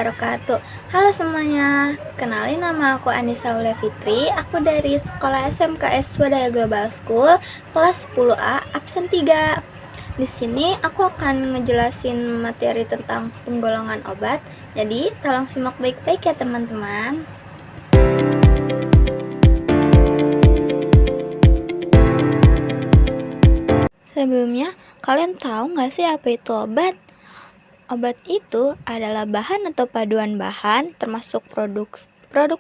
wabarakatuh. Halo semuanya, kenalin nama aku Anissa Aulia Fitri. Aku dari sekolah SMKS Swadaya Global School kelas 10A absen 3. Di sini aku akan ngejelasin materi tentang penggolongan obat. Jadi, tolong simak baik-baik ya teman-teman. Sebelumnya, kalian tahu nggak sih apa itu obat? Obat itu adalah bahan atau paduan bahan, termasuk produk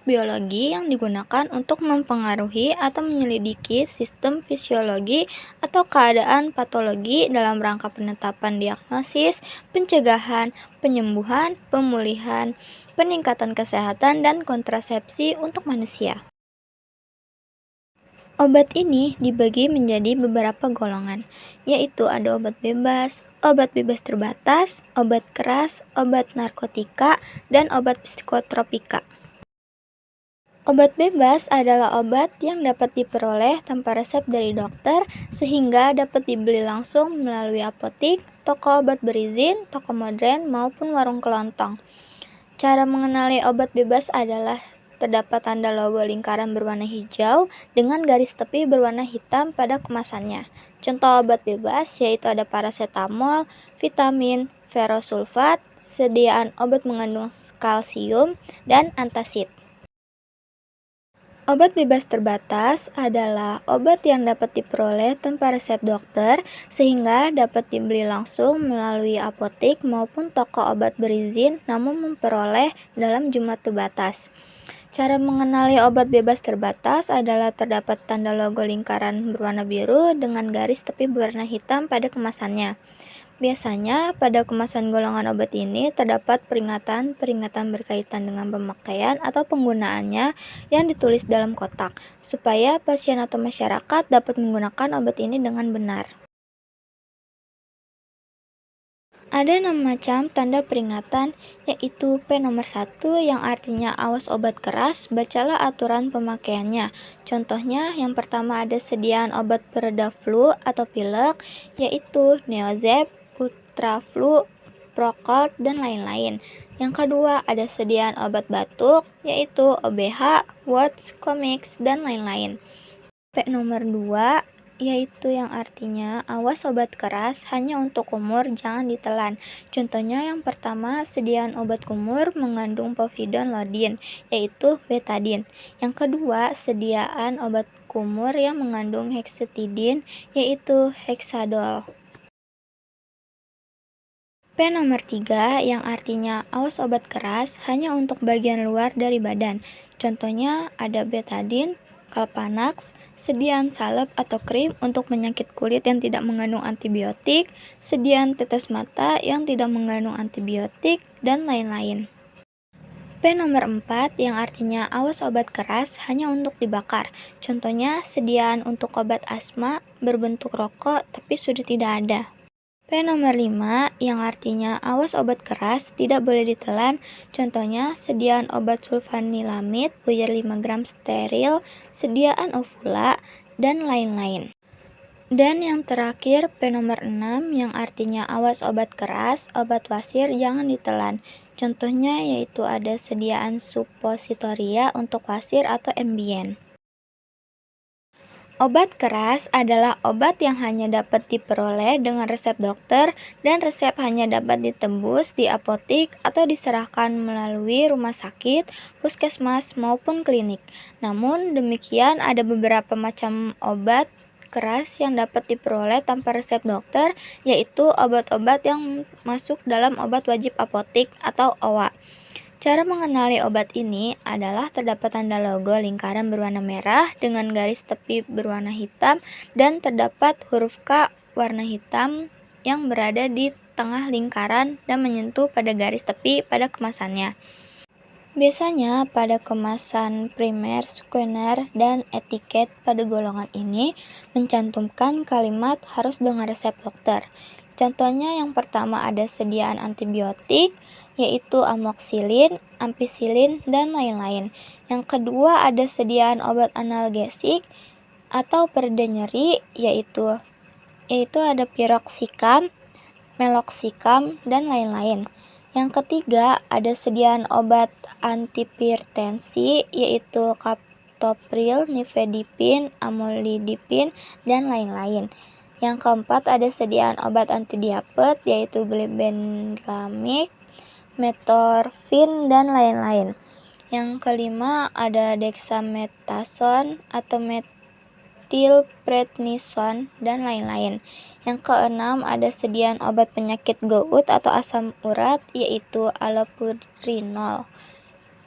biologi yang digunakan untuk mempengaruhi atau menyelidiki sistem fisiologi atau keadaan patologi dalam rangka penetapan diagnosis, pencegahan, penyembuhan, pemulihan, peningkatan kesehatan, dan kontrasepsi untuk manusia. Obat ini dibagi menjadi beberapa golongan, yaitu ada obat bebas terbatas, obat keras, obat narkotika, dan obat psikotropika. Obat bebas adalah obat yang dapat diperoleh tanpa resep dari dokter sehingga dapat dibeli langsung melalui apotik, toko obat berizin, toko modern, maupun warung kelontong. Cara mengenali obat bebas adalah terdapat tanda logo lingkaran berwarna hijau dengan garis tepi berwarna hitam pada kemasannya. Contoh obat bebas yaitu ada paracetamol, vitamin, ferrosulfat, sediaan obat mengandung kalsium, dan antacid. Obat bebas terbatas adalah obat yang dapat diperoleh tanpa resep dokter sehingga dapat dibeli langsung melalui apotik maupun toko obat berizin namun memperoleh dalam jumlah terbatas. Cara mengenali obat bebas terbatas adalah terdapat tanda logo lingkaran berwarna biru dengan garis tepi berwarna hitam pada kemasannya. Biasanya, pada kemasan golongan obat ini terdapat peringatan-peringatan berkaitan dengan pemakaian atau penggunaannya yang ditulis dalam kotak, supaya pasien atau masyarakat dapat menggunakan obat ini dengan benar. Ada 6 macam tanda peringatan, yaitu P nomor 1 yang artinya awas obat keras, bacalah aturan pemakaiannya. Contohnya, yang pertama ada sediaan obat pereda flu atau pilek, yaitu Neozep, Ultraflu, Procold, dan lain-lain. Yang kedua, ada sediaan obat batuk, yaitu OBH, Wots, Comix, dan lain-lain. P nomor 2 yaitu yang artinya awas obat keras hanya untuk kumur, jangan ditelan. Contohnya yang pertama, sediaan obat kumur mengandung povidone iodine, yaitu betadine. Yang kedua, sediaan obat kumur yang mengandung hexetidine, yaitu hexadol. P nomor 3 yang artinya awas obat keras hanya untuk bagian luar dari badan. Contohnya ada betadine, Kalpanax, sediaan salep atau krim untuk penyakit kulit yang tidak mengandung antibiotik, sediaan tetes mata yang tidak mengandung antibiotik, dan lain-lain. P nomor 4 yang artinya awas obat keras hanya untuk dibakar. Contohnya sediaan untuk obat asma berbentuk rokok tapi sudah tidak ada. P nomor 5 yang artinya awas obat keras tidak boleh ditelan, contohnya sediaan obat sulfanilamid puyer 5 gram steril, sediaan ovula, dan lain-lain. Dan yang terakhir P nomor 6 yang artinya awas obat keras, obat wasir jangan ditelan. Contohnya yaitu ada sediaan suppositoria untuk wasir atau Ambien. Obat keras adalah obat yang hanya dapat diperoleh dengan resep dokter dan resep hanya dapat ditebus di apotik atau diserahkan melalui rumah sakit, puskesmas, maupun klinik. Namun demikian ada beberapa macam obat keras yang dapat diperoleh tanpa resep dokter, yaitu obat-obat yang masuk dalam obat wajib apotik atau OWA. Cara mengenali obat ini adalah terdapat tanda logo lingkaran berwarna merah dengan garis tepi berwarna hitam dan terdapat huruf K warna hitam yang berada di tengah lingkaran dan menyentuh pada garis tepi pada kemasannya. Biasanya pada kemasan primer, sekunder, dan etiket pada golongan ini mencantumkan kalimat harus dengan resep dokter. Contohnya yang pertama ada sediaan antibiotik, yaitu amoxicillin, ampicillin, dan lain-lain. Yang kedua ada sediaan obat analgesik atau pereda nyeri, yaitu ada piroxicam, meloxicam, dan lain-lain. Yang ketiga, ada sediaan obat antihipertensi yaitu captopril, nifedipin, amlodipin, dan lain-lain. Yang keempat, ada sediaan obat antidiabetes yaitu glibenclamide, metformin, dan lain-lain. Yang kelima, ada dexamethasone atau metilprednisone, dan lain-lain. Yang keenam, ada sediaan obat penyakit gout atau asam urat yaitu allopurinol.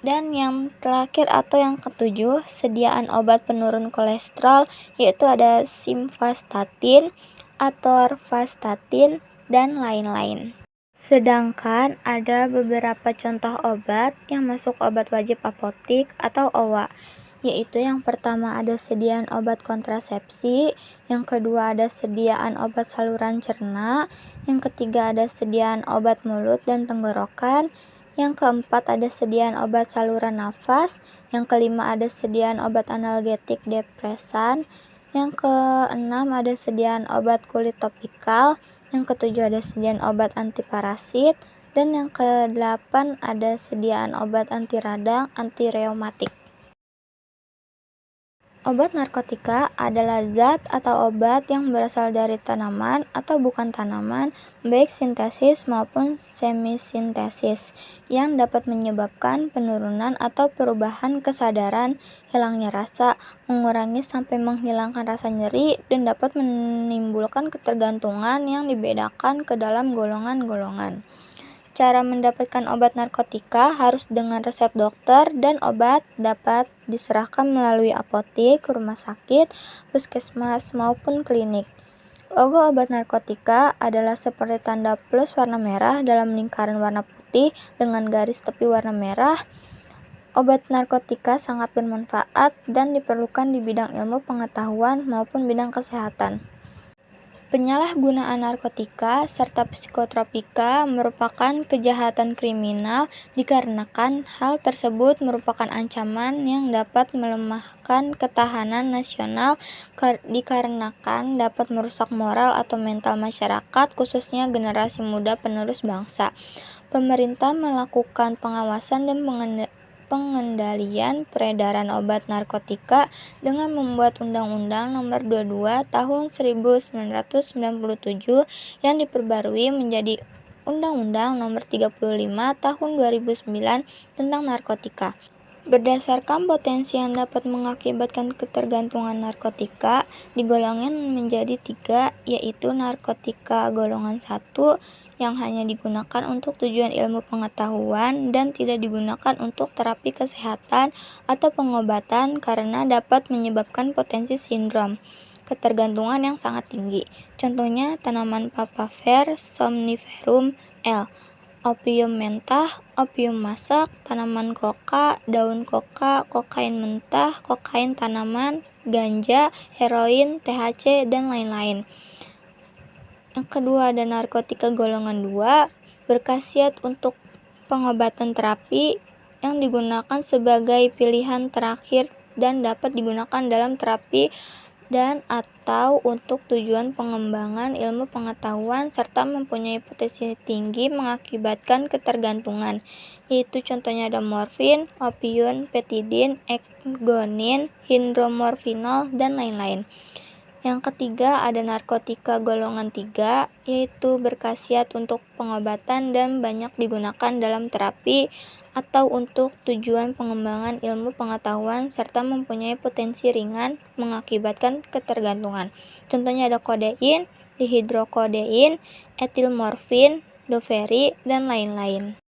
Dan yang terakhir atau yang ketujuh, sediaan obat penurun kolesterol yaitu ada simvastatin, atorvastatin, dan lain-lain. Sedangkan ada beberapa contoh obat yang masuk obat wajib apotik atau OWA, yaitu yang pertama ada sediaan obat kontrasepsi, yang kedua ada sediaan obat saluran cerna, yang ketiga ada sediaan obat mulut dan tenggorokan, yang keempat ada sediaan obat saluran nafas, yang kelima ada sediaan obat analgetik depresan, yang keenam ada sediaan obat kulit topikal, yang ketujuh ada sediaan obat antiparasit, dan yang kedelapan ada sediaan obat anti radang, anti reumatik. Obat narkotika adalah zat atau obat yang berasal dari tanaman atau bukan tanaman, baik sintesis maupun semisintesis, yang dapat menyebabkan penurunan atau perubahan kesadaran, hilangnya rasa, mengurangi sampai menghilangkan rasa nyeri, dan dapat menimbulkan ketergantungan yang dibedakan ke dalam golongan-golongan. Cara mendapatkan obat narkotika harus dengan resep dokter dan obat dapat diserahkan melalui apotek, rumah sakit, puskesmas, maupun klinik. Logo obat narkotika adalah seperti tanda plus warna merah dalam lingkaran warna putih dengan garis tepi warna merah. Obat narkotika sangat bermanfaat dan diperlukan di bidang ilmu pengetahuan maupun bidang kesehatan. Penyalahgunaan narkotika serta psikotropika merupakan kejahatan kriminal dikarenakan hal tersebut merupakan ancaman yang dapat melemahkan ketahanan nasional dikarenakan dapat merusak moral atau mental masyarakat khususnya generasi muda penerus bangsa. Pemerintah melakukan pengawasan dan pengendalian peredaran obat narkotika dengan membuat Undang-Undang Nomor 22 Tahun 1997 yang diperbarui menjadi Undang-Undang Nomor 35 Tahun 2009 tentang narkotika. Berdasarkan potensi yang dapat mengakibatkan ketergantungan narkotika, digolongkan menjadi 3, yaitu narkotika golongan 1 yang hanya digunakan untuk tujuan ilmu pengetahuan dan tidak digunakan untuk terapi kesehatan atau pengobatan karena dapat menyebabkan potensi sindrom ketergantungan yang sangat tinggi. Contohnya tanaman papaver, somniferum L, opium mentah, opium masak, tanaman koka, daun koka, kokain mentah, kokain tanaman, ganja, heroin, THC, dan lain-lain. Yang kedua ada narkotika golongan 2, berkhasiat untuk pengobatan terapi yang digunakan sebagai pilihan terakhir dan dapat digunakan dalam terapi dan atau untuk tujuan pengembangan ilmu pengetahuan serta mempunyai potensi tinggi mengakibatkan ketergantungan, yaitu contohnya ada morfin, opium, petidin, ekgonin, hidromorfinol, dan lain-lain. Yang ketiga ada narkotika golongan 3, yaitu berkhasiat untuk pengobatan dan banyak digunakan dalam terapi atau untuk tujuan pengembangan ilmu pengetahuan serta mempunyai potensi ringan mengakibatkan ketergantungan. Contohnya ada kodein, dihidrokodein, etilmorfin, doferi, dan lain-lain.